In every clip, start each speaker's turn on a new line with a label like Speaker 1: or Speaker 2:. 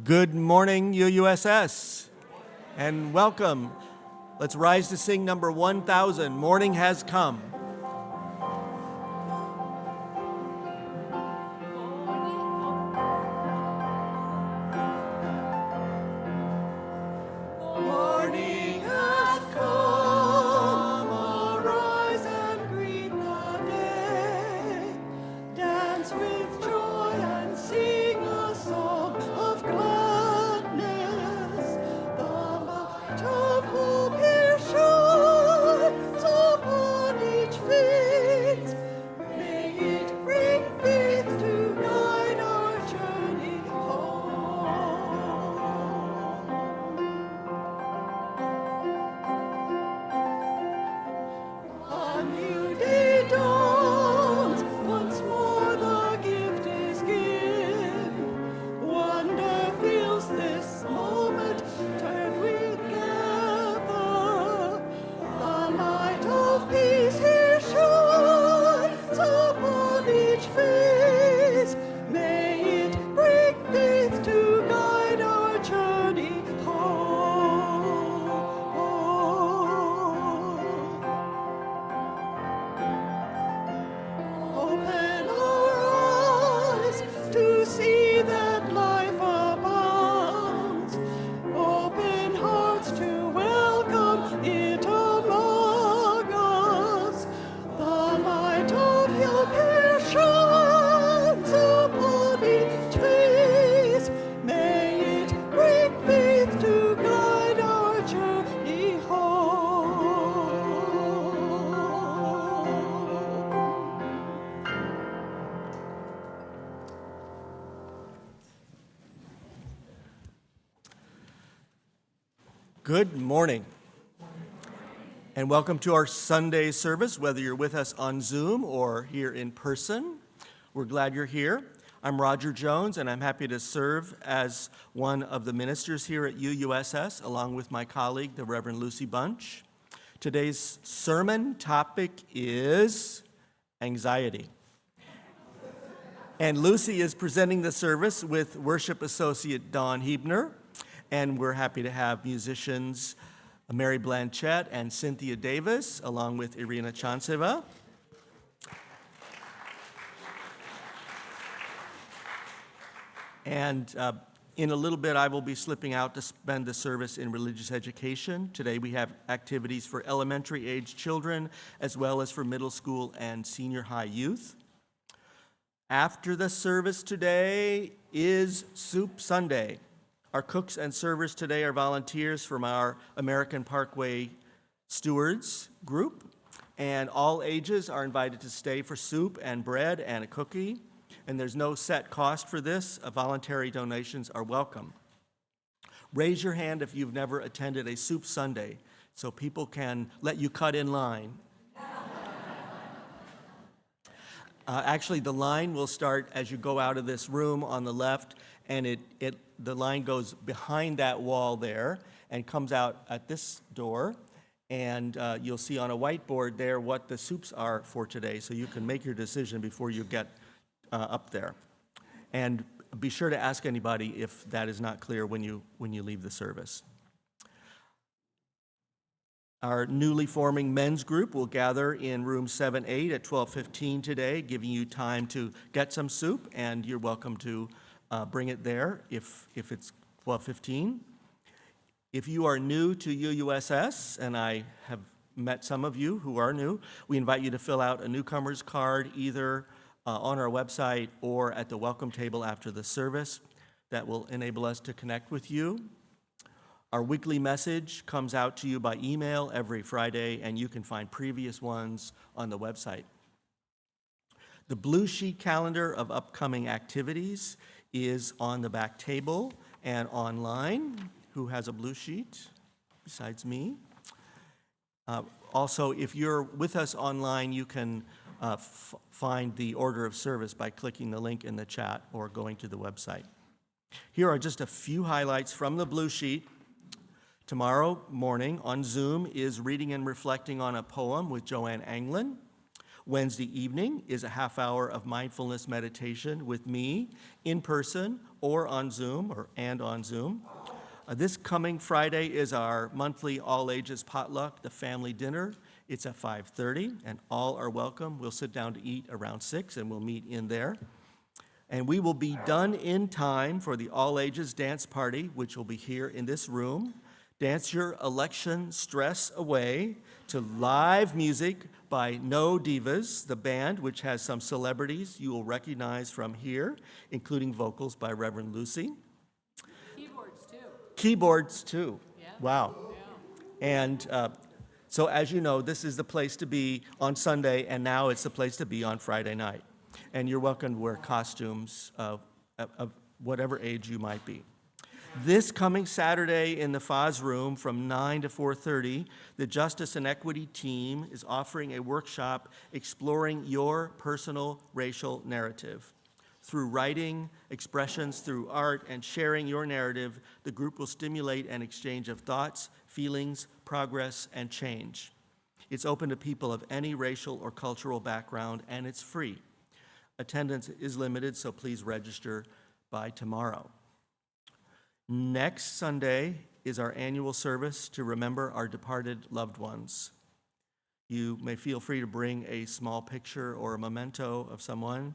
Speaker 1: Good morning, UUSS, and welcome. Let's rise to sing number 1000, Morning Has Come. Good morning, and welcome to our Sunday service, whether you're with us on Zoom or here in person. We're glad you're here. I'm Roger Jones, and I'm happy to serve as one of the ministers here at UUSS, along with my colleague, the Reverend Lucy Bunch. Today's sermon topic is anxiety. And Lucy is presenting the service with Worship Associate Dawn Huebner. And we're happy to have musicians Mary Blanchette and Cynthia Davis, along with Irina Tchantceva. And in a little bit, I will be slipping out to spend the service in religious education. Today we have activities for elementary age children, as well as for middle school and senior high youth. After the service today is Soup Sunday. Our cooks and servers today are volunteers from our American Parkway Stewards group, and all ages are invited to stay for soup and bread and a cookie, and there's no set cost for this. Voluntary donations are welcome. Raise your hand if you've never attended a Soup Sunday, so people can let you cut in line. Actually, the line will start as you go out of this room on the left, and the line goes behind that wall there and comes out at this door, and you'll see on a whiteboard there what the soups are for today, so you can make your decision before you get up there. And be sure to ask anybody if that is not clear when you leave the service. Our newly forming men's group will gather in room 7-8 at 12:15 today, giving you time to get some soup, and you're welcome to bring it there if it's 12:15. If you are new to UUSS, and I have met some of you who are new, we invite you to fill out a newcomer's card either on our website or at the welcome table after the service. That will enable us to connect with you. Our weekly message comes out to you by email every Friday, and you can find previous ones on the website. The blue sheet calendar of upcoming activities is on the back table and online. Who has a blue sheet besides me? Also, if you're with us online, you can find the order of service by clicking the link in the chat or going to the website. Here are just a few highlights from the blue sheet. Tomorrow morning on Zoom is Reading and Reflecting on a Poem with Joanne Anglin. Wednesday evening is a half hour of mindfulness meditation with me in person or on Zoom, and on Zoom. This coming Friday is our monthly all-ages potluck, the family dinner. It's at 5:30, and all are welcome. We'll sit down to eat around 6, and we'll meet in there. And we will be done in time for the all-ages dance party, which will be here in this room. Dance your election stress away to live music by No Divas, the band, which has some celebrities you will recognize from here, including vocals by Reverend Lucy. Keyboards, too. Yeah. Wow. Yeah. And so as you know, this is the place to be on Sunday, and now it's the place to be on Friday night. And you're welcome to wear costumes of whatever age you might be. This coming Saturday in the Foz room from 9 to 4:30, the Justice and Equity team is offering a workshop exploring your personal racial narrative. Through writing, expressions through art, and sharing your narrative, the group will stimulate an exchange of thoughts, feelings, progress, and change. It's open to people of any racial or cultural background, and it's free. Attendance is limited, so please register by tomorrow. Next Sunday is our annual service to remember our departed loved ones. You may feel free to bring a small picture or a memento of someone.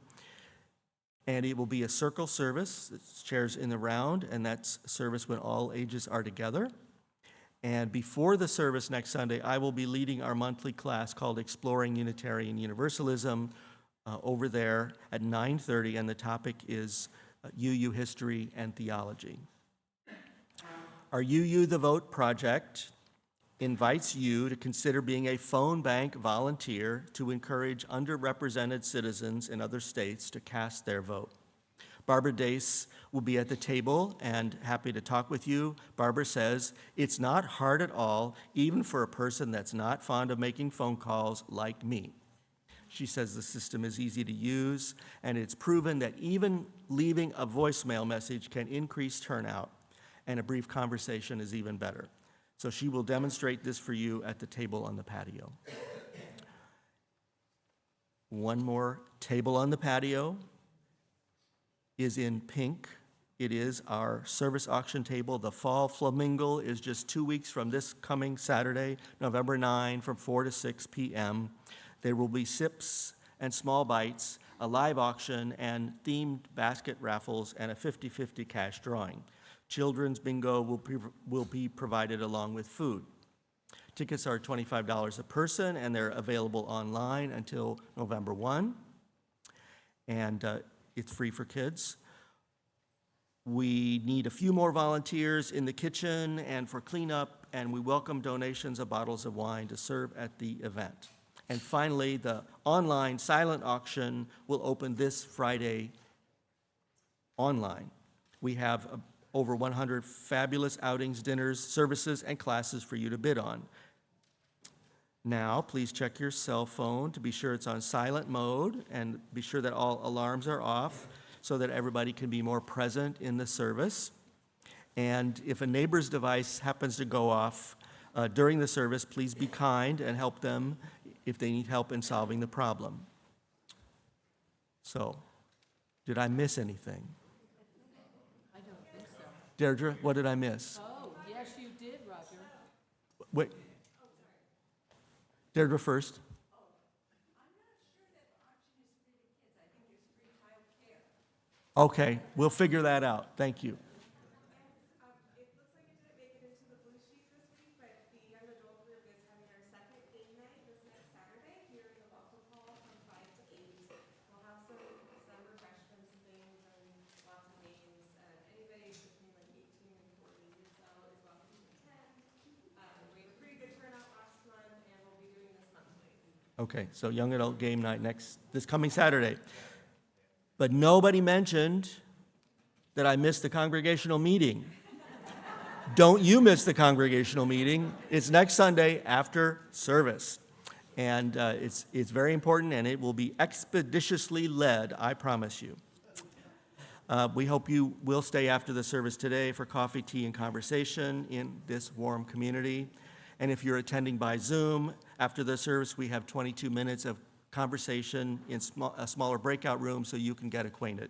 Speaker 1: And it will be a circle service, it's chairs in the round, and that's a service when all ages are together. And before the service next Sunday, I will be leading our monthly class called Exploring Unitarian Universalism over there at 9:30, and the topic is UU History and Theology. Our UU the Vote project invites you to consider being a phone bank volunteer to encourage underrepresented citizens in other states to cast their vote. Barbara Dace will be at the table and happy to talk with you. Barbara says, it's not hard at all, even for a person that's not fond of making phone calls like me. She says the system is easy to use, and it's proven that even leaving a voicemail message can increase turnout, and a brief conversation is even better. So she will demonstrate this for you at the table on the patio. One more table on the patio is in pink. It is our service auction table. The Fall Flamingo is just 2 weeks from this coming Saturday, November 9, from 4 to 6 p.m. There will be sips and small bites, a live auction, and themed basket raffles, and a 50-50 cash drawing. Children's bingo will be provided along with food. Tickets are $25 a person, and they're available online until November 1, and it's free for kids. We need a few more volunteers in the kitchen and for cleanup, and we welcome donations of bottles of wine to serve at the event. And finally, the online silent auction will open this Friday online. We have over 100 fabulous outings, dinners, services, and classes for you to bid on. Now, please check your cell phone to be sure it's on silent mode, and be sure that all alarms are off so that everybody can be more present in the service. And if a neighbor's device happens to go off during the service, please be kind and help them if they need help in solving the problem. So, did I miss anything? Deirdre, what did I miss?
Speaker 2: Oh, yes, you did, Roger.
Speaker 1: Wait. Deirdre first.
Speaker 3: I'm not sure that the auction is free to kids. I think there's free child care.
Speaker 1: Okay, we'll figure that out. Thank you.
Speaker 3: It looks like it didn't make it into the blue sheet this week, but the young adult group is having our second game night this next Saturday here in the Welcome Hall from 5 to 8. We'll have some refreshments and things and lots of games. Anybody between like 18 and 40 years old is welcome to attend. We had a pretty good turnout last month, and we'll be doing this monthly.
Speaker 1: Okay, so young adult game night this coming Saturday. But nobody mentioned that I missed the congregational meeting. Don't you miss the congregational meeting. It's next Sunday after service. And it's very important, and it will be expeditiously led, I promise you. We hope you will stay after the service today for coffee, tea, and conversation in this warm community. And if you're attending by Zoom, after the service, we have 22 minutes of conversation in a smaller breakout room so you can get acquainted.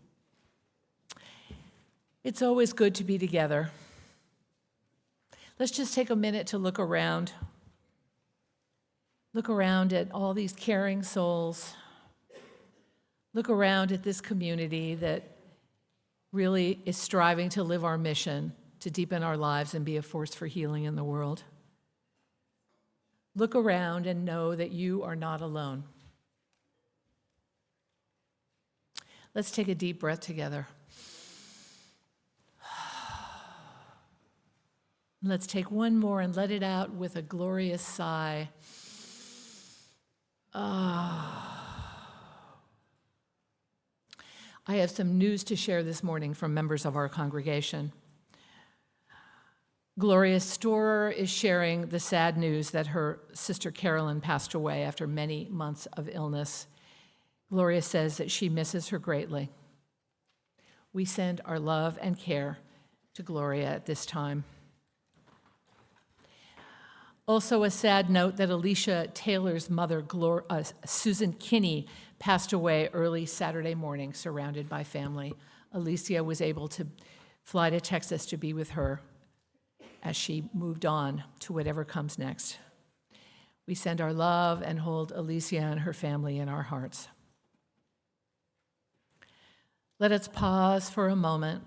Speaker 2: It's always good to be together. Let's just take a minute to look around. Look around at all these caring souls. Look around at this community that really is striving to live our mission, to deepen our lives and be a force for healing in the world. Look around and know that you are not alone. Let's take a deep breath together. Let's take one more and let it out with a glorious sigh. I have some news to share this morning from members of our congregation. Gloria Storer is sharing the sad news that her sister Carolyn passed away after many months of illness. Gloria says that she misses her greatly. We send our love and care to Gloria at this time. Also, a sad note that Alicia Taylor's mother, Susan Kinney, passed away early Saturday morning, surrounded by family. Alicia was able to fly to Texas to be with her as she moved on to whatever comes next. We send our love and hold Alicia and her family in our hearts. Let us pause for a moment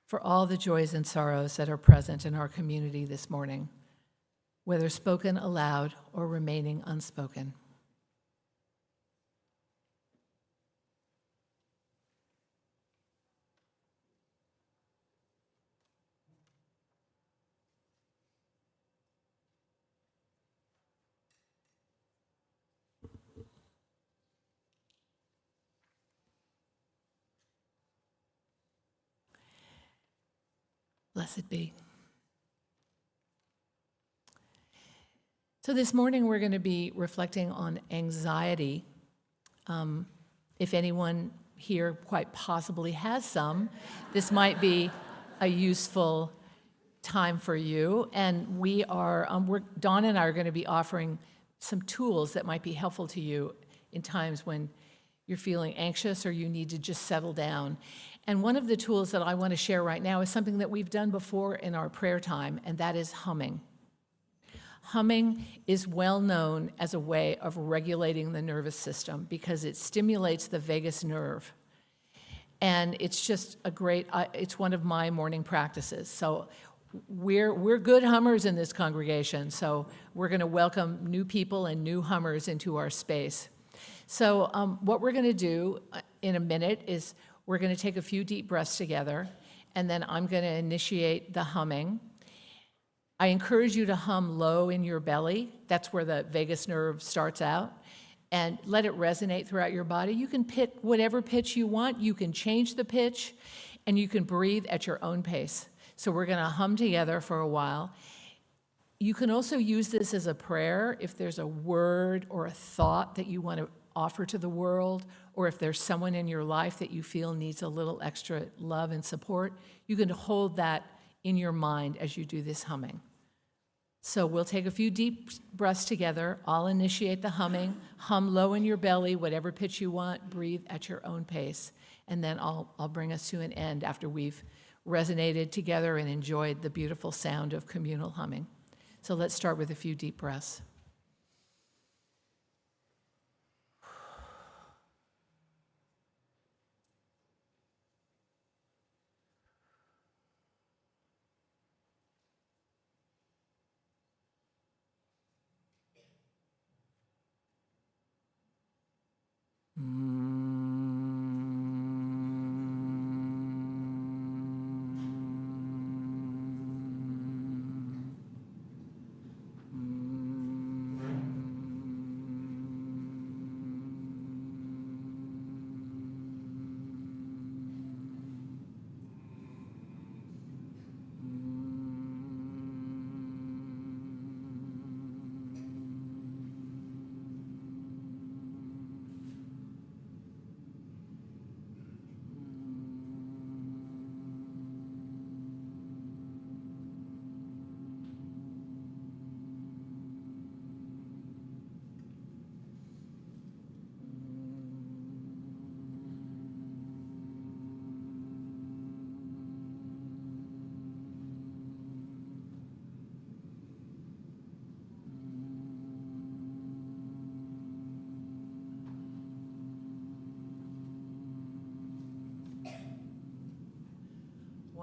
Speaker 2: for all the joys and sorrows that are present in our community this morning, whether spoken aloud or remaining unspoken. Blessed be. So this morning we're going to be reflecting on anxiety. If anyone here quite possibly has some, this might be a useful time for you. And Dawn and I are going to be offering some tools that might be helpful to you in times when you're feeling anxious or you need to just settle down. And one of the tools that I want to share right now is something that we've done before in our prayer time, and that is humming. Humming is well known as a way of regulating the nervous system because it stimulates the vagus nerve. And it's just it's one of my morning practices. So we're good hummers in this congregation, so we're going to welcome new people and new hummers into our space. So what we're going to do in a minute is we're going to take a few deep breaths together, and then I'm going to initiate the humming. I encourage you to hum low in your belly. That's where the vagus nerve starts out. And let it resonate throughout your body. You can pick whatever pitch you want. You can change the pitch, and you can breathe at your own pace. So we're going to hum together for a while. You can also use this as a prayer if there's a word or a thought that you want to offer to the world, or if there's someone in your life that you feel needs a little extra love and support. You can hold that in your mind as you do this humming. So we'll take a few deep breaths together. I'll initiate the humming. Hum low in your belly, whatever pitch you want. Breathe at your own pace. And then I'll bring us to an end after we've resonated together and enjoyed the beautiful sound of communal humming. So let's start with a few deep breaths.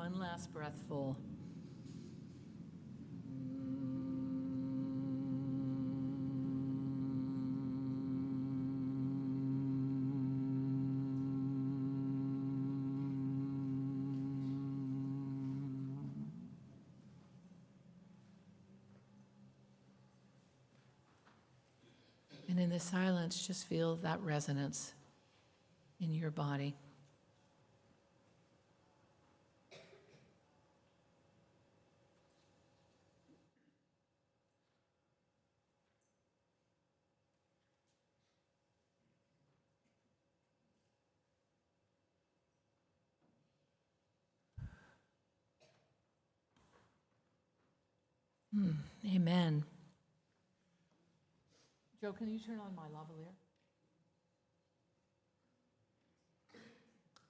Speaker 2: One last breathful. And in the silence, just feel that resonance in your body. Amen. Joe, can you turn on my lavalier?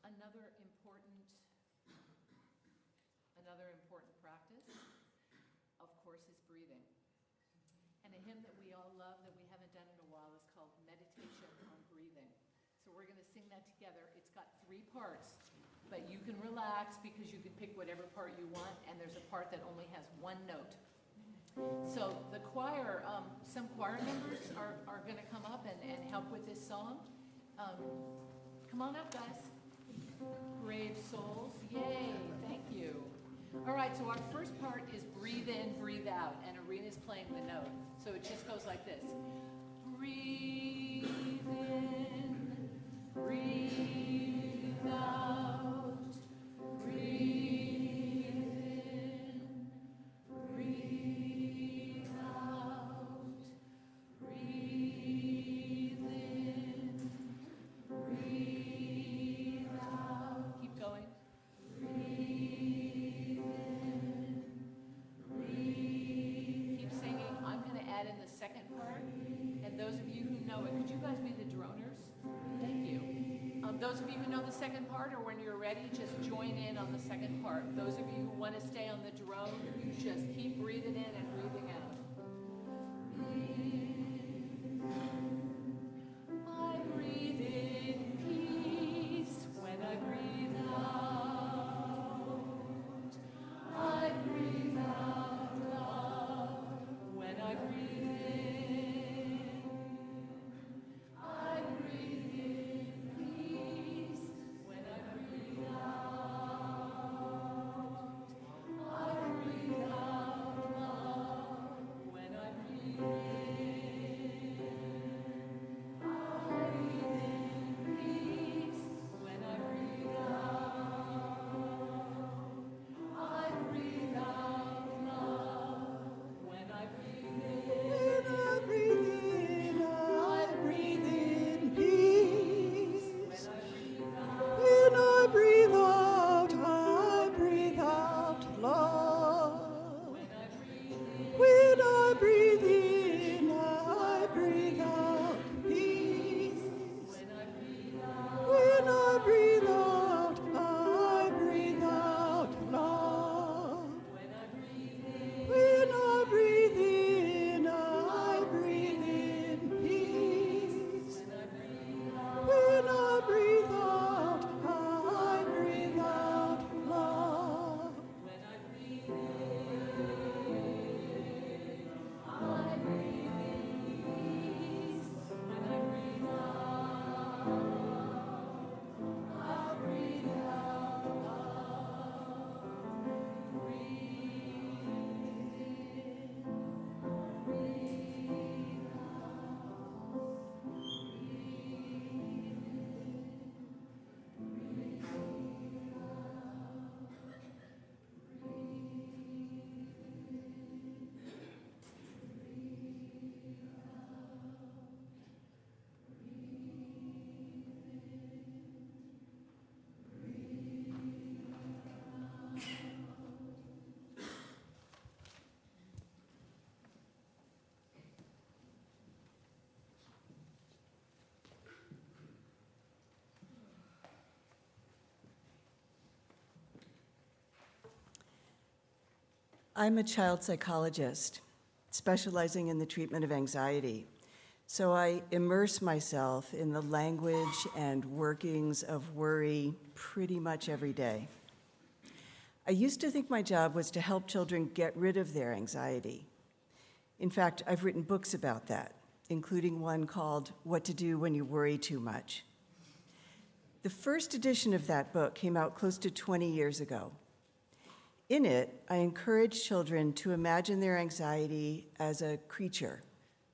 Speaker 2: Another important practice, of course, is breathing. And a hymn that we all love that we haven't done in a while is called Meditation on Breathing. So we're going to sing that together. It's got 3 parts, but you can relax because you can pick whatever part you want, and there's a part that only has 1 note. So the choir, some choir members are going to come up and help with this song. Come on up, guys. Brave souls. Yay, thank you. All right, so our first part is breathe in, breathe out, and Irina's playing the note. So it just goes like this. Breathe in, breathe out, breathe in, breathe out, breathe in, breathe out. Keep going. Keep singing. I'm going to add in the second part. And those of you who know it, could you guys be the droners? Thank you. Those of you who know the second part, or when you're ready, just join in on the second part. Those of you who want to stay on the drone, you just keep breathing in and breathing out. I breathe in peace when I breathe out. I breathe out love when I breathe in. I breathe in peace when I breathe out. I breathe out love when I breathe in. I breathe in peace when I breathe out. I breathe out love when I breathe in.
Speaker 4: When I breathe in, I breathe in peace.
Speaker 2: When I breathe out,
Speaker 4: When I breathe out love.
Speaker 2: when I breathe in,
Speaker 4: When I breathe in, I breathe out peace.
Speaker 2: when I breathe out,
Speaker 4: When I breathe out, I breathe out love.
Speaker 2: when I breathe in,
Speaker 4: When I breathe in, I breathe in peace.
Speaker 2: when I breathe out,
Speaker 4: When I breathe out, I breathe out love.
Speaker 2: when I breathe in, I breathe in peace. When I breathe out, I breathe out love. Breathe
Speaker 4: I'm a child psychologist specializing in the treatment of anxiety. So I immerse myself in the language and workings of worry pretty much every day. I used to think my job was to help children get rid of their anxiety. In fact, I've written books about that, including one called What to Do When You Worry Too Much. The first edition of that book came out close to 20 years ago. In it, I encourage children to imagine their anxiety as a creature,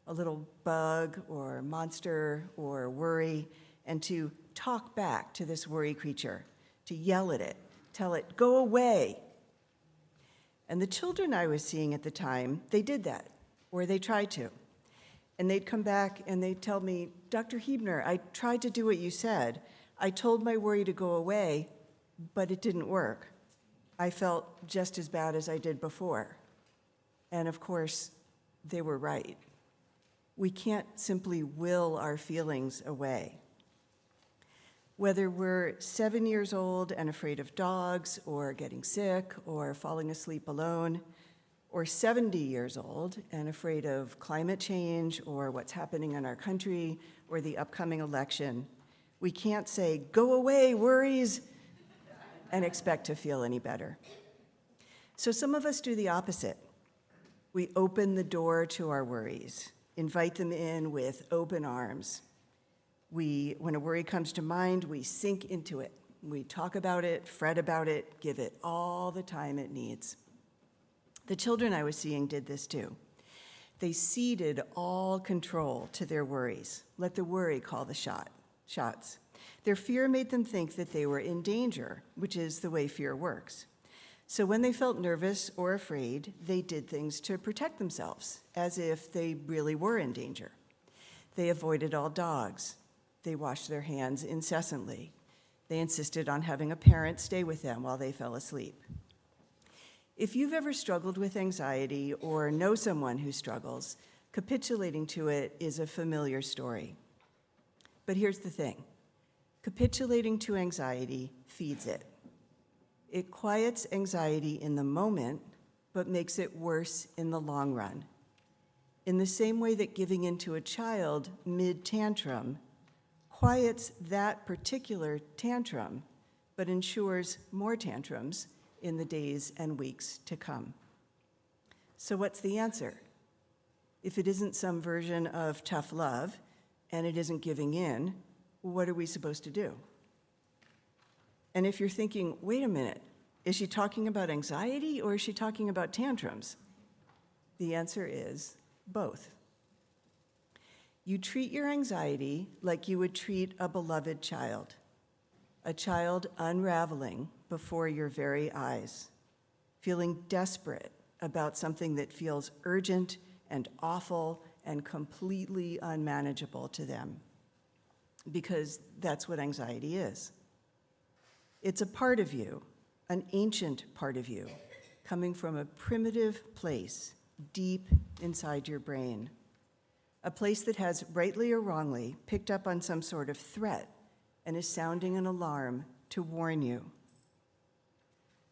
Speaker 4: a little bug or monster or worry, and to talk back to this worry creature, to yell at it, tell it, go away. And the children I was seeing at the time, they did that, or they tried to. And they'd come back and they'd tell me, Dr. Huebner, I tried to do what you said. I told my worry to go away, but it didn't work. I felt just as bad as I did before. And of course, they were right. We can't simply will our feelings away. Whether we're 7 years old and afraid of dogs, or getting sick, or falling asleep alone, or 70 years old and afraid of climate change, or what's happening in our country, or the upcoming election, we can't say, go away, worries, and expect to feel any better. So some of us do the opposite. We open the door to our worries, invite them in with open arms. When a worry comes to mind, we sink into it. We talk about it, fret about it, give it all the time it needs. The children I was seeing did this too. They ceded all control to their worries, let the worry call the shots. Their fear made them think that they were in danger, which is the way fear works. So when they felt nervous or afraid, they did things to protect themselves, as if they really were in danger. They avoided all dogs. They washed their hands incessantly. They insisted on having a parent stay with them while they fell asleep. If you've ever struggled with anxiety or know someone who struggles, capitulating to it is a familiar story. But here's the thing. Capitulating to anxiety feeds it. It quiets anxiety in the moment, but makes it worse in the long run. In the same way that giving in to a child mid-tantrum quiets that particular tantrum, but ensures more tantrums in the days and weeks to come. So what's the answer? If it isn't some version of tough love, and it isn't giving in, what are we supposed to do? And if you're thinking, wait a minute, is she talking about anxiety or is she talking about tantrums? The answer is both. You treat your anxiety like you would treat a beloved child, a child unraveling before your very eyes, feeling desperate about something that feels urgent and awful and completely unmanageable to them, because that's what anxiety is. It's a part of you, an ancient part of you, coming from a primitive place deep inside your brain, a place that has, rightly or wrongly, picked up on some sort of threat and is sounding an alarm to warn you.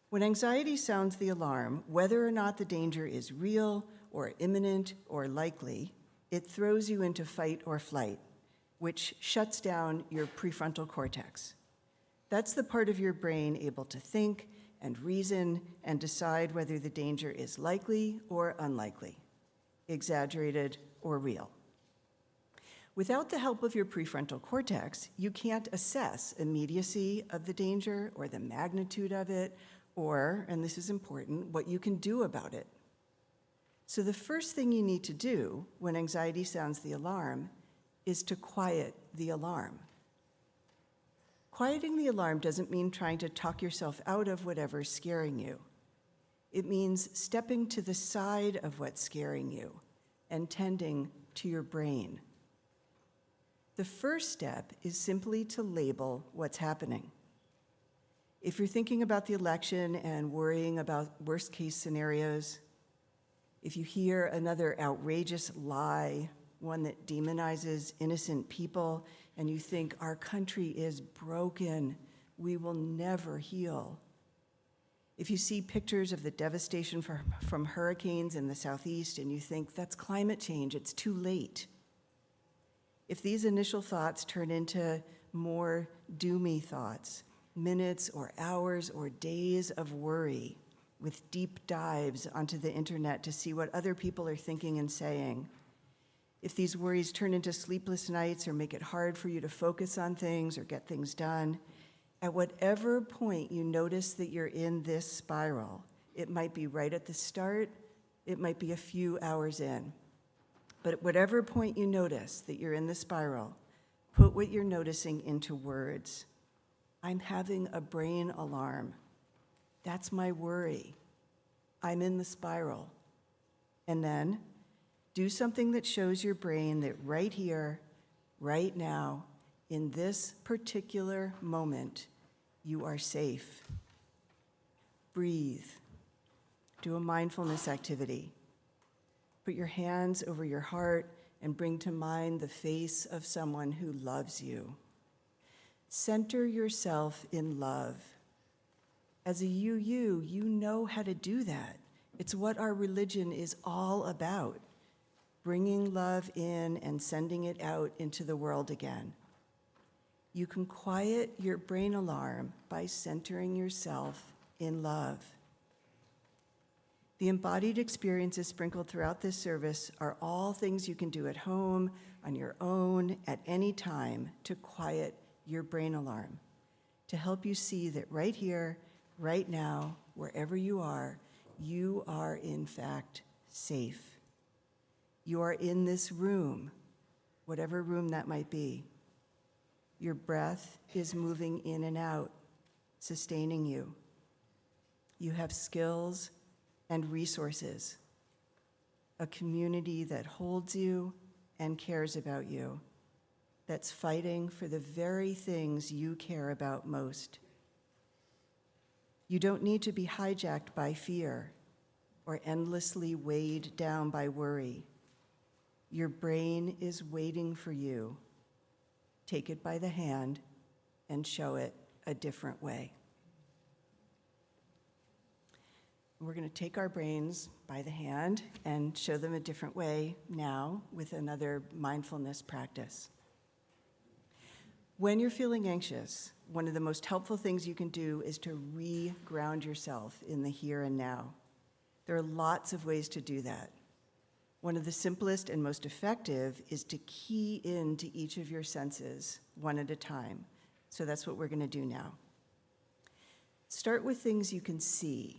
Speaker 4: When anxiety sounds the alarm, whether or not the danger is real or imminent or likely, it throws you into fight or flight, which shuts down your prefrontal cortex. That's the part of your brain able to think and reason and decide whether the danger is likely or unlikely, exaggerated or real. Without the help of your prefrontal cortex, you can't assess immediacy of the danger or the magnitude of it, or, and this is important, what you can do about it. So the first thing you need to do when anxiety sounds the alarm is to quiet the alarm. Quieting the alarm doesn't mean trying to talk yourself out of whatever's scaring you. It means stepping to the side of what's scaring you and tending to your brain. The first step is simply to label what's happening. If you're thinking about the election and worrying about worst-case scenarios, if you hear another outrageous lie, one that demonizes innocent people, and you think our country is broken, we will never heal. If you see pictures of the devastation from hurricanes in the southeast and you think that's climate change, it's too late. If these initial thoughts turn into more doomy thoughts, minutes or hours or days of worry with deep dives onto the internet to see what other people are thinking and saying. If these worries turn into sleepless nights or make it hard for you to focus on things or get things done, at whatever point you notice that you're in this spiral, it might be right at the start, it might be a few hours in, but at whatever point you notice that you're in the spiral, put what you're noticing into words. I'm having a brain alarm. That's my worry. I'm in the spiral. And then do something that shows your brain that right here, right now, in this particular moment, you are safe. Breathe. Do a mindfulness activity. Put your hands over your heart and bring to mind the face of someone who loves you. Center yourself in love. As a UU, you know how to do that. It's what our religion is all about, bringing love in and sending it out into the world again. You can quiet your brain alarm by centering yourself in love. The embodied experiences sprinkled throughout this service are all things you can do at home, on your own, at any time to quiet your brain alarm, to help you see that right here, right now, wherever you are in fact safe. You are in this room, whatever room that might be. Your breath is moving in and out, sustaining you. You have skills and resources, a community that holds you and cares about you, that's fighting for the very things you care about most. You don't need to be hijacked by fear or endlessly weighed down by worry. Your brain is waiting for you. Take it by the hand and show it a different way. We're going to take our brains by the hand and show them a different way now with another mindfulness practice. When you're feeling anxious, one of the most helpful things you can do is to re-ground yourself in the here and now. There are lots of ways to do that. One of the simplest and most effective is to key into each of your senses one at a time. So that's what we're going to do now. Start with things you can see.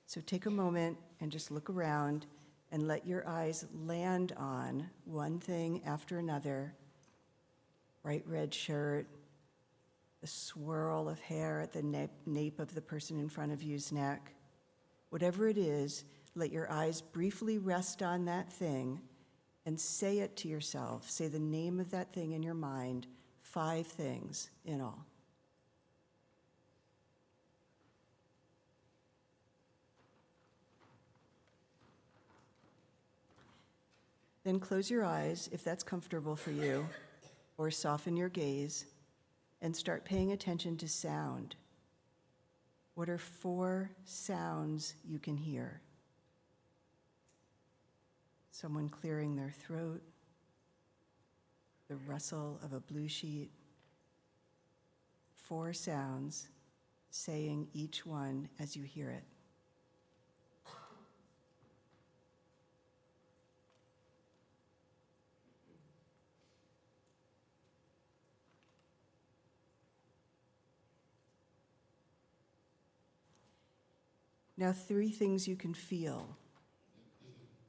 Speaker 4: So take a moment and just look around and let your eyes land on one thing after another. Bright red shirt, the swirl of hair at the nape of the person in front of you's neck. Whatever it is, let your eyes briefly rest on that thing and say it to yourself. Say the name of that thing in your mind, 5 things in all. Then close your eyes, if that's comfortable for you, or soften your gaze, and start paying attention to sound. What are 4 sounds you can hear? Someone clearing their throat, the rustle of a blue sheet. 4 sounds, saying each one as you hear it. Now, 3 things you can feel.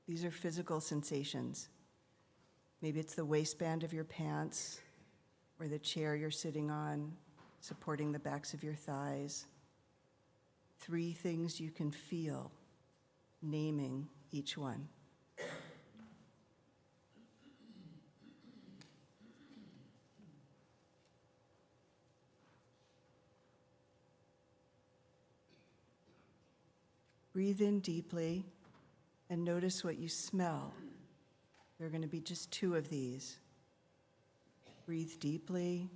Speaker 4: These are physical sensations. Maybe it's the waistband of your pants or the chair you're sitting on, supporting the backs of your thighs. 3 things you can feel, naming each one. Breathe in deeply and notice what you smell. There are going to be just 2 of these. Breathe deeply.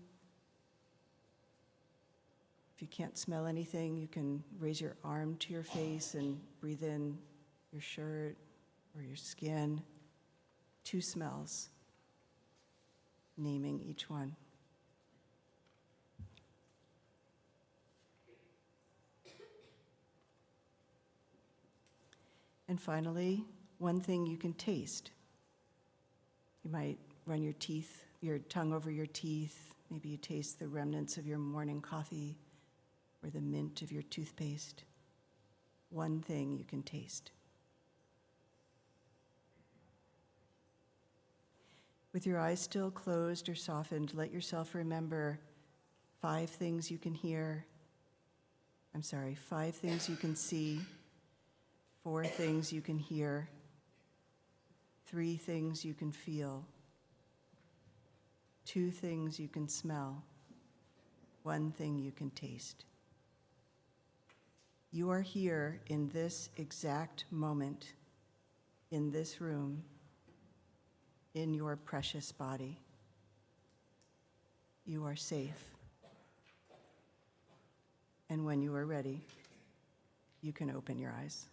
Speaker 4: If you can't smell anything, you can raise your arm to your face and breathe in your shirt or your skin. 2 smells, naming each one. And finally, one thing you can taste. You might run your tongue over your teeth. Maybe you taste the remnants of your morning coffee or the mint of your toothpaste. One thing you can taste. With your eyes still closed or softened, let yourself remember 5 things you can hear. 5 things you can see, 4 things you can hear, 3 things you can feel, 2 things you can smell, 1 thing you can taste. You are here in this exact moment, in this room, in your precious body. You are safe. And when you are ready, you can open your eyes.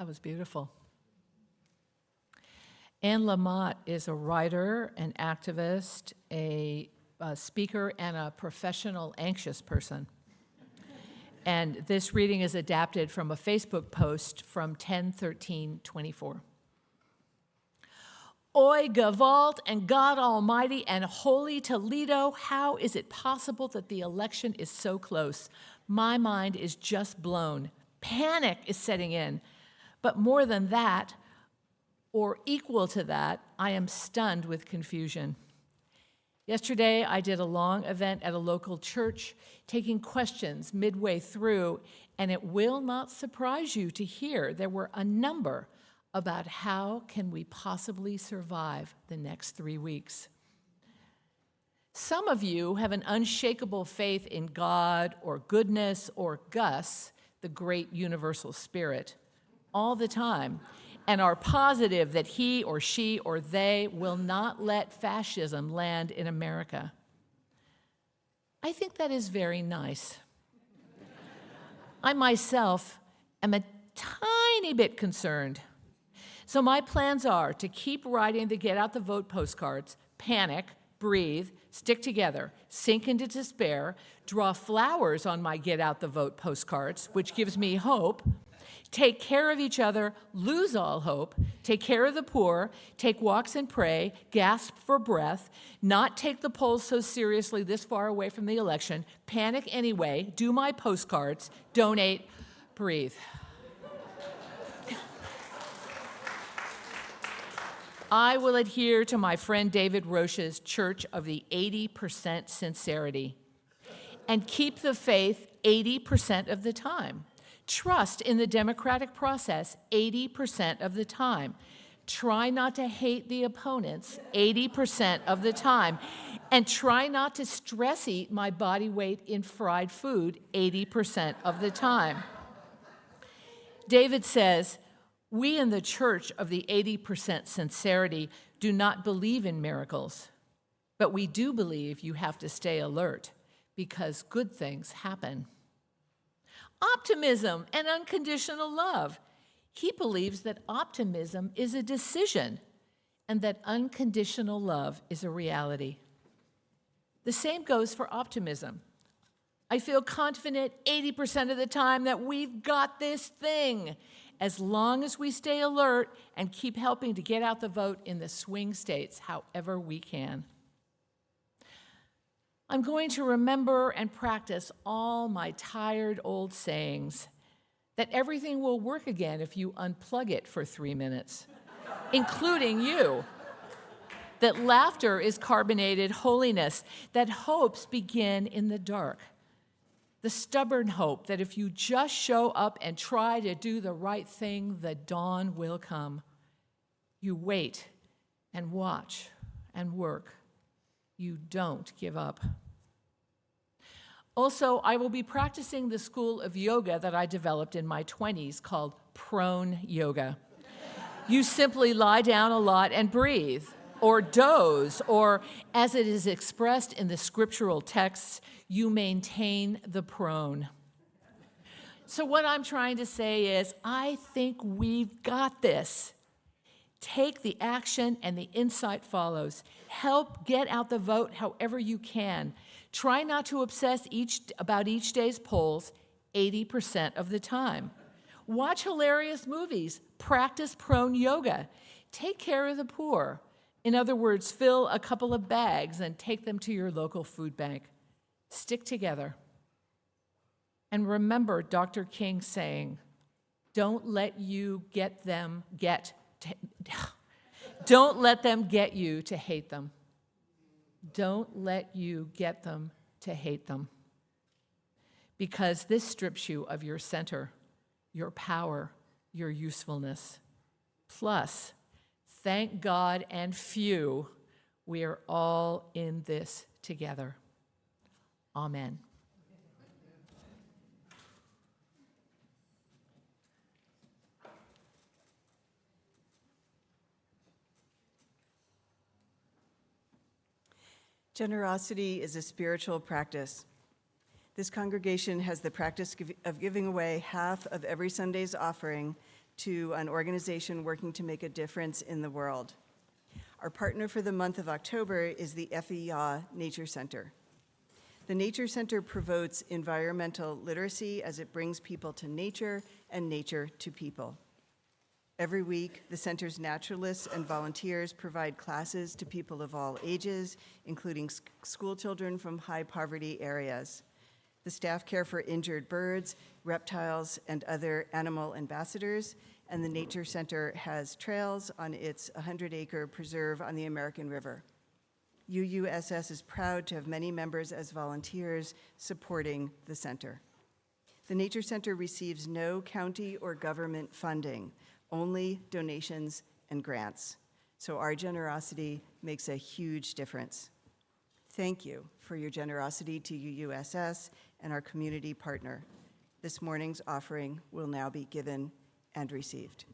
Speaker 2: That was beautiful. Anne Lamott is a writer, an activist, a speaker, and a professional anxious person. And this reading is adapted from a Facebook post from 10/13/24. Oi, Gewalt and God Almighty and Holy Toledo, how is it possible that the election is so close? My mind is just blown. Panic is setting in. But more than that, or equal to that, I am stunned with confusion. Yesterday, I did a long event at a local church, taking questions midway through, and it will not surprise you to hear there were a number about how can we possibly survive the next 3 weeks. Some of you have an unshakable faith in God or goodness or Gus, the great universal spirit, all the time, and are positive that he or she or they will not let fascism land in America. I think that is very nice. I myself am a tiny bit concerned. So my plans are to keep writing the Get Out the Vote postcards, panic, breathe, stick together, sink into despair, draw flowers on my Get Out the Vote postcards, which gives me hope, take care of each other, lose all hope, take care of the poor, take walks and pray, gasp for breath, not take the polls so seriously this far away from the election, panic anyway, do my postcards, donate, breathe. I will adhere to my friend David Roche's Church of the 80% sincerity and keep the faith 80% of the time. Trust in the democratic process 80% of the time. Try not to hate the opponents 80% of the time. And try not to stress eat my body weight in fried food 80% of the time. David says, we in the Church of the 80% sincerity do not believe in miracles, but we do believe you have to stay alert because good things happen. Optimism and unconditional love. He believes that optimism is a decision and that unconditional love is a reality. The same goes for optimism. I feel confident 80% of the time that we've got this thing, as long as we stay alert and keep helping to get out the vote in the swing states however we can. I'm going to remember and practice all my tired old sayings, that everything will work again if you unplug it for 3 minutes, including you. That laughter is carbonated holiness, that hopes begin in the dark. The stubborn hope that if you just show up and try to do the right thing, the dawn will come. You wait and watch and work. You don't give up. Also, I will be practicing the school of yoga that I developed in my 20s called prone yoga. You simply lie down a lot and breathe, or doze, or as it is expressed in the scriptural texts, you maintain the prone. So what I'm trying to say is, I think we've got this. Take the action and the insight follows. Help get out the vote however you can. Try not to obsess about each day's polls 80% of the time. Watch hilarious movies. Practice prone yoga. Take care of the poor. In other words, fill a couple of bags and take them to your local food bank. Stick together. And remember Dr. King saying, don't let them get you to hate them. Don't let you get them to hate them. Because this strips you of your center, your power, your usefulness. Plus, thank God and few, we are all in this together. Amen.
Speaker 4: Generosity is a spiritual practice. This congregation has the practice of giving away half of every Sunday's offering to an organization working to make a difference in the world. Our partner for the month of October is the FEA Nature Center. The Nature Center promotes environmental literacy as it brings people to nature and nature to people. Every week, the center's naturalists and volunteers provide classes to people of all ages, including school children from high poverty areas. The staff care for injured birds, reptiles, and other animal ambassadors, and the Nature Center has trails on its 100-acre preserve on the American River. UUSS is proud to have many members as volunteers supporting the center. The Nature Center receives no county or government funding, only donations and grants. So our generosity makes a huge difference. Thank you for your generosity to UUSS and our community partner. This morning's offering will now be given and received.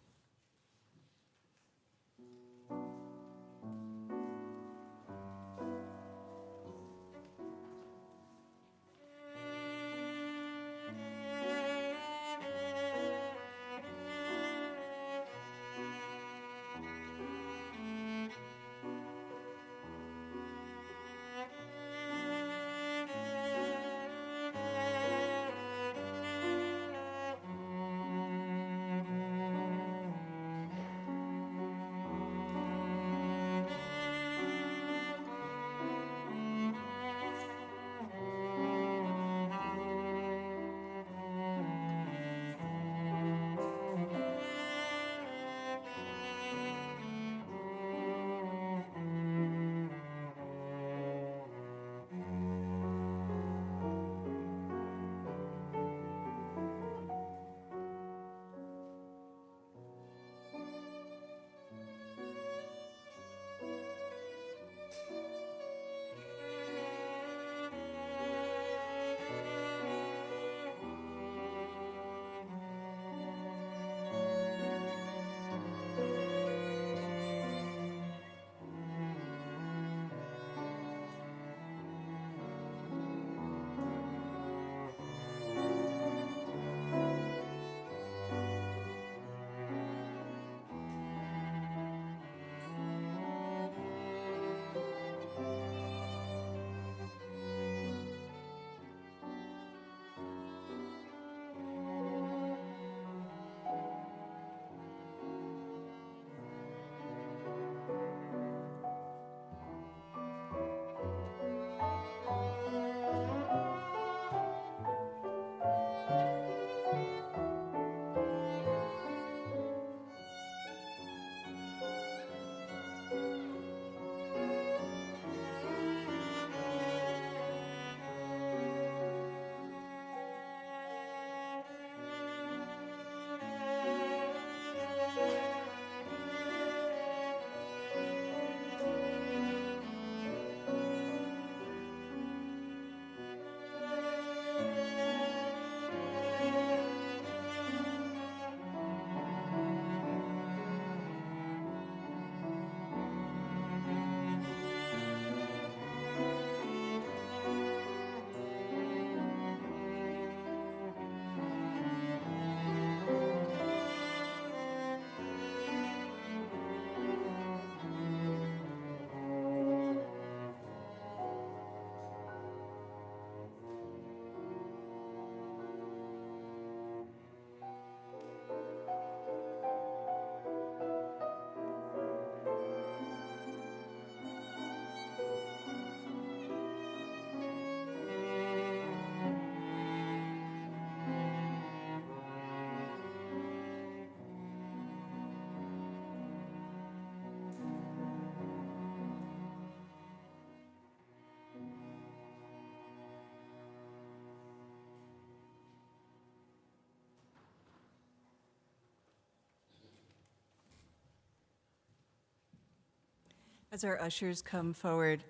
Speaker 4: As our ushers come forward,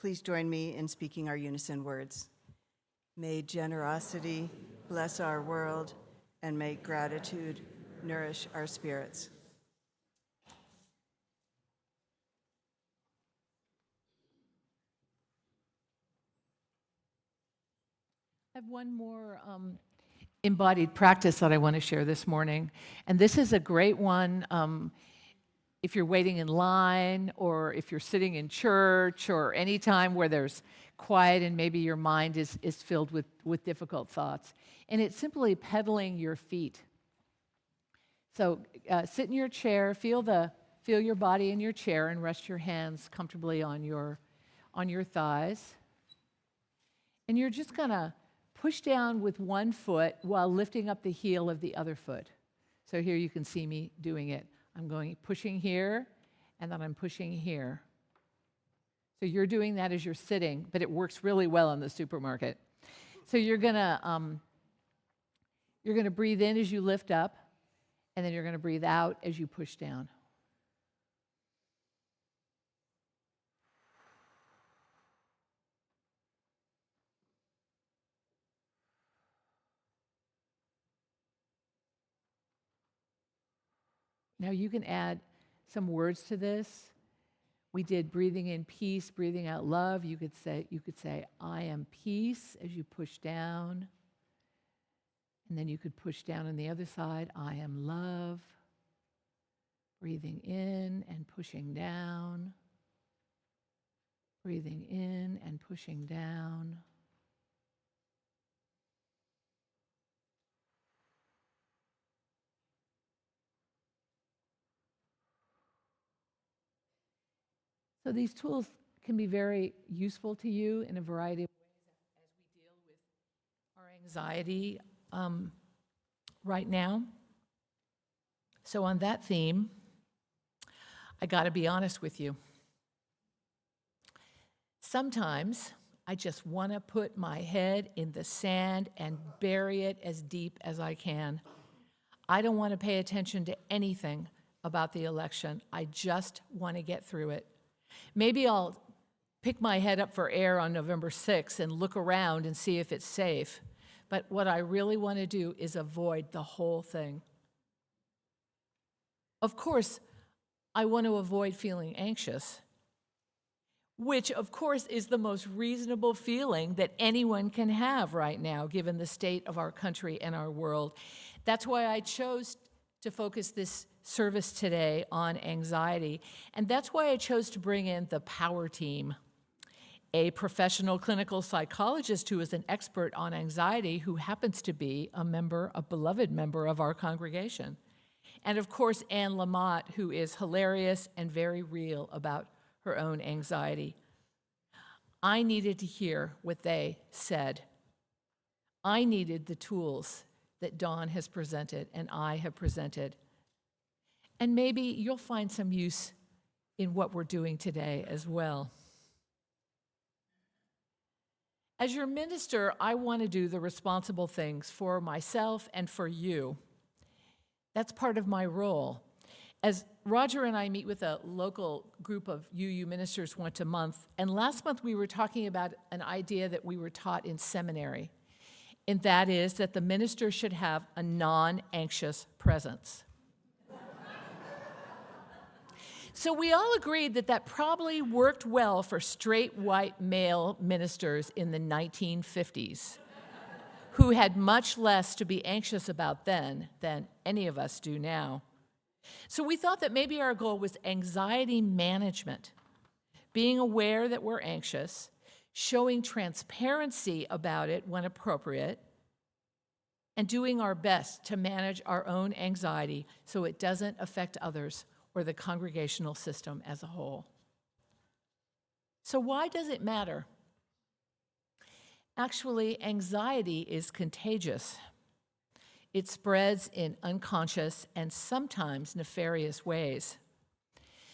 Speaker 4: please join me in speaking our unison words. May generosity bless our world, and may gratitude nourish our spirits.
Speaker 2: I have one more embodied practice that I want to share this morning. And this is a great one if you're waiting in line, or if you're sitting in church, or any time where there's quiet and maybe your mind is filled with difficult thoughts. And it's simply pedaling your feet. So sit in your chair, feel your body in your chair, and rest your hands comfortably on your thighs. And you're just gonna push down with one foot while lifting up the heel of the other foot. So here you can see me doing it. I'm pushing here, and then I'm pushing here. So you're doing that as you're sitting, but it works really well in the supermarket. So you're gonna breathe in as you lift up, and then you're gonna breathe out as you push down. Now you can add some words to this. We did breathing in peace, breathing out love. You could say, I am peace as you push down. And then you could push down on the other side, I am love. Breathing in and pushing down. Breathing in and pushing down. So these tools can be very useful to you in a variety of ways as we deal with our anxiety right now. So on that theme, I got to be honest with you. Sometimes I just want to put my head in the sand and bury it as deep as I can. I don't want to pay attention to anything about the election. I just want to get through it. Maybe I'll pick my head up for air on November 6th and look around and see if it's safe. But what I really want to do is avoid the whole thing. Of course, I want to avoid feeling anxious, which of course is the most reasonable feeling that anyone can have right now, given the state of our country and our world. That's why I chose to focus this service today on anxiety. And that's why I chose to bring in the power team, a professional clinical psychologist who is an expert on anxiety, who happens to be a beloved member of our congregation. And of course, Anne Lamott, who is hilarious and very real about her own anxiety. I needed to hear what they said. I needed the tools that Dawn has presented and I have presented. And maybe you'll find some use in what we're doing today as well. As your minister, I want to do the responsible things for myself and for you. That's part of my role. As Roger and I meet with a local group of UU ministers once a month, and last month we were talking about an idea that we were taught in seminary, and that is that the minister should have a non-anxious presence. So we all agreed that that probably worked well for straight white male ministers in the 1950s, who had much less to be anxious about then than any of us do now. So we thought that maybe our goal was anxiety management, being aware that we're anxious, showing transparency about it when appropriate, and doing our best to manage our own anxiety so it doesn't affect others or the congregational system as a whole. So why does it matter? Actually, anxiety is contagious. It spreads in unconscious and sometimes nefarious ways.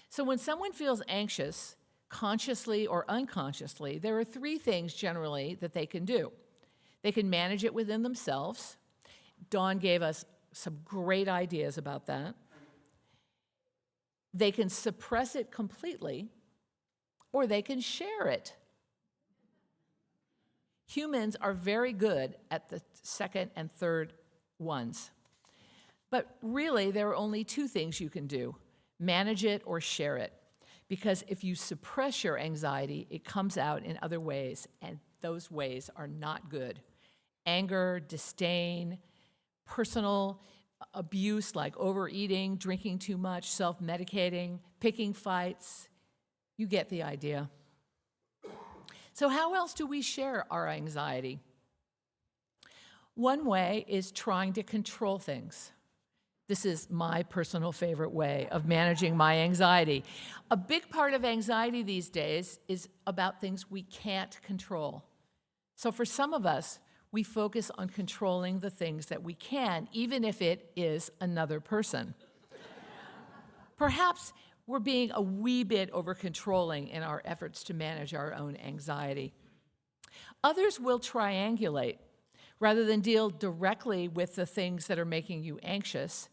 Speaker 2: So when someone feels anxious, consciously or unconsciously, there are three things generally that they can do. They can manage it within themselves. Dawn gave us some great ideas about that. They can suppress it completely, or they can share it. Humans are very good at the second and third ones. But really, there are only two things you can do: manage it or share it. Because if you suppress your anxiety, it comes out in other ways, and those ways are not good. Anger, disdain, personal abuse like overeating, drinking too much, self-medicating, picking fights. You get the idea. So how else do we share our anxiety? One way is trying to control things. This is my personal favorite way of managing my anxiety. A big part of anxiety these days is about things we can't control. So for some of us, we focus on controlling the things that we can, even if it is another person. Perhaps we're being a wee bit over-controlling in our efforts to manage our own anxiety. Others will triangulate. Rather than deal directly with the things that are making you anxious,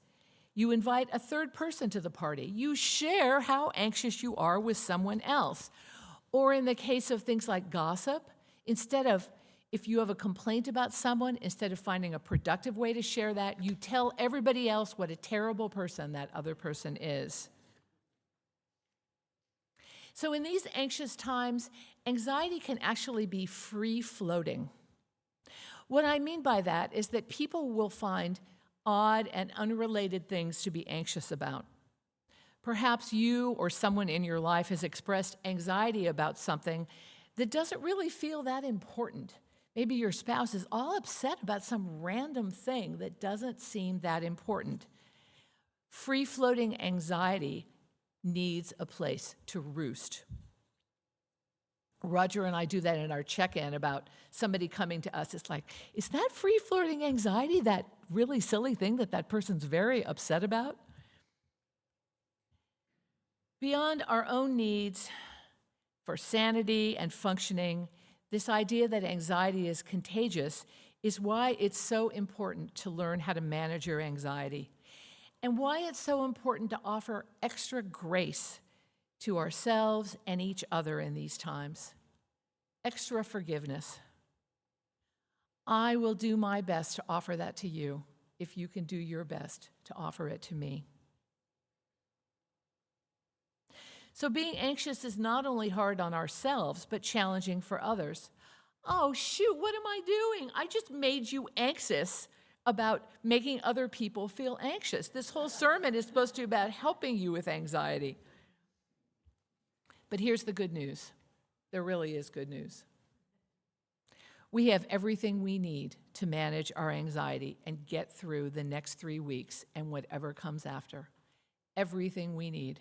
Speaker 2: you invite a third person to the party. You share how anxious you are with someone else. Or in the case of things like gossip, if you have a complaint about someone, instead of finding a productive way to share that, you tell everybody else what a terrible person that other person is. So in these anxious times, anxiety can actually be free-floating. What I mean by that is that people will find odd and unrelated things to be anxious about. Perhaps you or someone in your life has expressed anxiety about something that doesn't really feel that important. Maybe your spouse is all upset about some random thing that doesn't seem that important. Free-floating anxiety needs a place to roost. Roger and I do that in our check-in about somebody coming to us. It's like, is that free-floating anxiety that really silly thing that person's very upset about? Beyond our own needs for sanity and functioning, this idea that anxiety is contagious is why it's so important to learn how to manage your anxiety, and why it's so important to offer extra grace to ourselves and each other in these times. Extra forgiveness. I will do my best to offer that to you if you can do your best to offer it to me. So being anxious is not only hard on ourselves, but challenging for others. Oh, shoot, what am I doing? I just made you anxious about making other people feel anxious. This whole sermon is supposed to be about helping you with anxiety. But here's the good news. There really is good news. We have everything we need to manage our anxiety and get through the next 3 weeks and whatever comes after. Everything we need.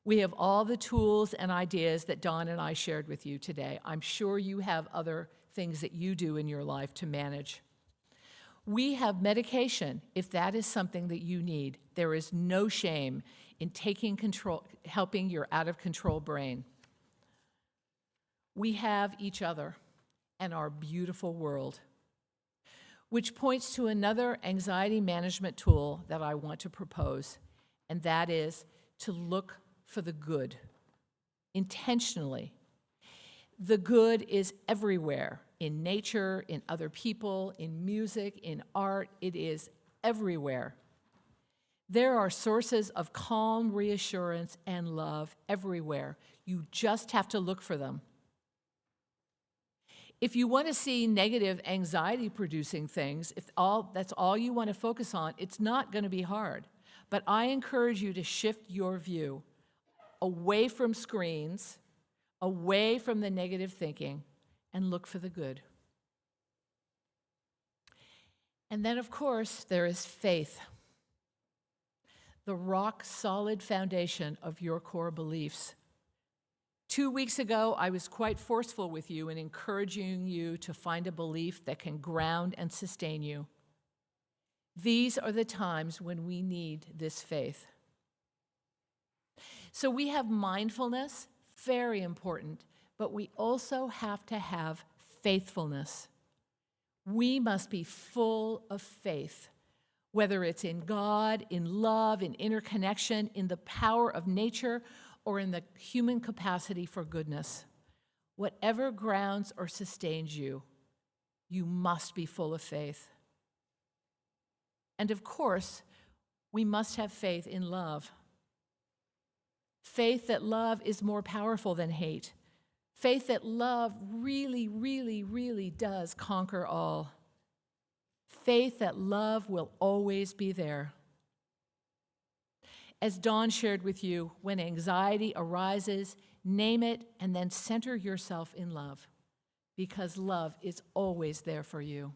Speaker 2: We have all the tools and ideas that Dawn and I shared with you today. I'm sure you have other things that you do in your life to manage. We have medication if that is something that you need. There is no shame in taking control, helping your out-of-control brain. We have each other and our beautiful world, which points to another anxiety management tool that I want to propose, and that is to look for the good, intentionally. The good is everywhere, in nature, in other people, in music, in art. It is everywhere. There are sources of calm, reassurance, and love everywhere. You just have to look for them. If you want to see negative anxiety-producing things, if that's all you want to focus on, it's not going to be hard. But I encourage you to shift your view away from screens, away from the negative thinking, and look for the good. And then, of course, there is faith, the rock-solid foundation of your core beliefs. 2 weeks ago, I was quite forceful with you in encouraging you to find a belief that can ground and sustain you. These are the times when we need this faith. So we have mindfulness, very important, but we also have to have faithfulness. We must be full of faith, whether it's in God, in love, in interconnection, in the power of nature, or in the human capacity for goodness. Whatever grounds or sustains you, you must be full of faith. And of course, we must have faith in love. Faith that love is more powerful than hate. Faith that love really, really, really does conquer all. Faith that love will always be there. As Dawn shared with you, when anxiety arises, name it and then center yourself in love, because love is always there for you.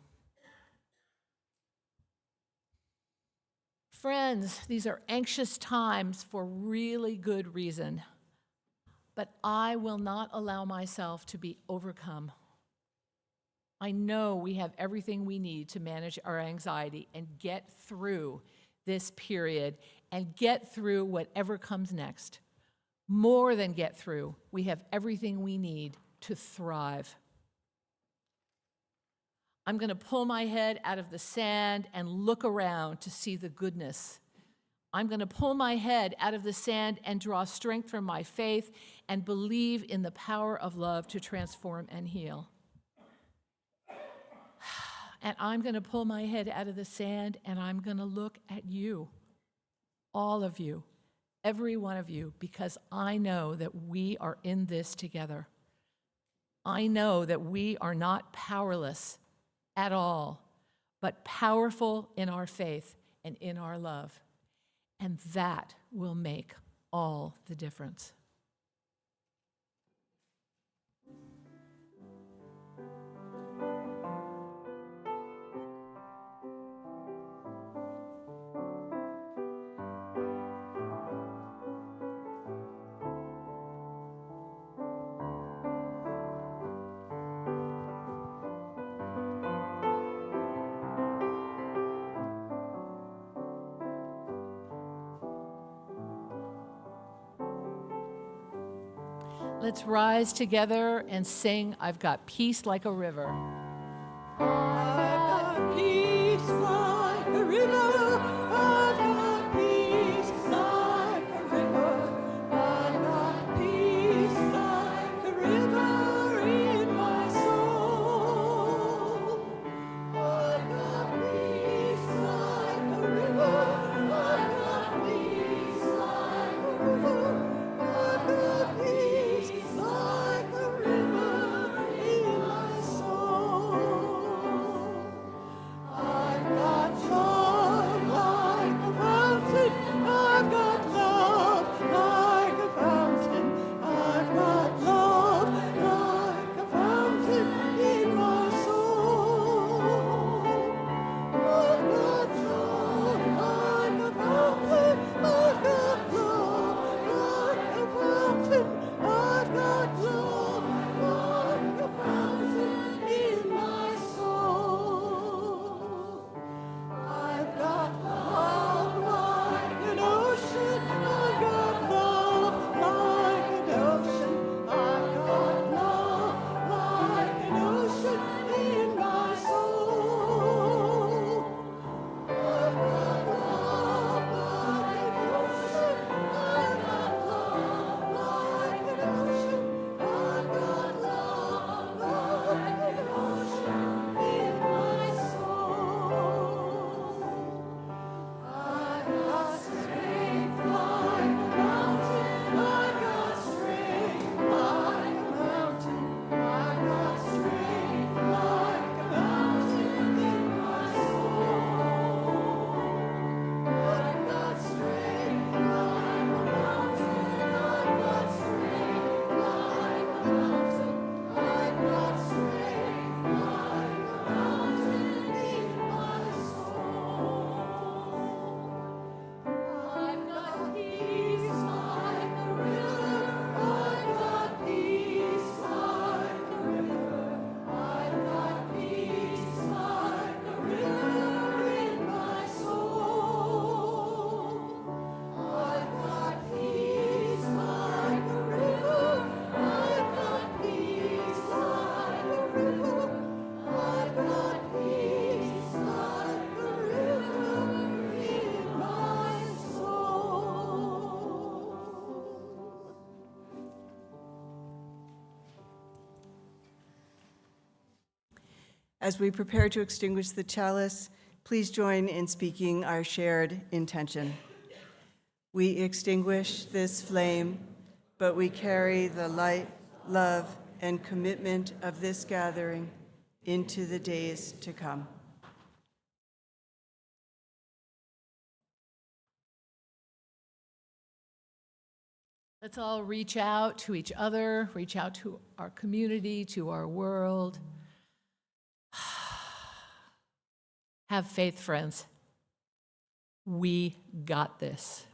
Speaker 2: Friends, these are anxious times for really good reason, but I will not allow myself to be overcome. I know we have everything we need to manage our anxiety and get through this period and get through whatever comes next. More than get through, we have everything we need to thrive. I'm going to pull my head out of the sand and look around to see the goodness. I'm going to pull my head out of the sand and draw strength from my faith and believe in the power of love to transform and heal. And I'm going to pull my head out of the sand and I'm going to look at you, all of you, every one of you, because I know that we are in this together. I know that we are not powerless at all, but powerful in our faith and in our love. And that will make all the difference. Let's rise together and sing, I've got peace like a river.
Speaker 5: I've got peace like a river. I've got peace like a river. I've got peace like a river in my soul. I've got peace like a river. I've got peace like a river. I've got peace like a river in my soul. I've got love like a fountain. I've got love like a fountain. I've got love like a fountain in my soul. I've got love like a fountain. I've got love like a fountain. I've got love like a fountain in my soul. I've got love like an ocean. I've got love like an ocean. I've got love like an ocean in my soul. I've got love like an ocean. I've got love like an ocean. I've got love like an ocean in my soul. I've got strength like a mountain. I've got strength like a mountain. I've got strength like a mountain in my soul. I've got strength like a mountain. I've got strength like a mountain. I've got strength like a mountain in my soul. I've got peace like a river. I've got peace like a river. I've got peace like a river in my soul. I've got peace like a river. I've got peace like a river. I've got peace like a river in my soul.
Speaker 4: As we prepare to extinguish the chalice, please join in speaking our shared intention. We extinguish this flame, but we carry the light, love, and commitment of this gathering into the days to come.
Speaker 2: Let's all reach out to each other, reach out to our community, to our world. Have faith, friends. We got this.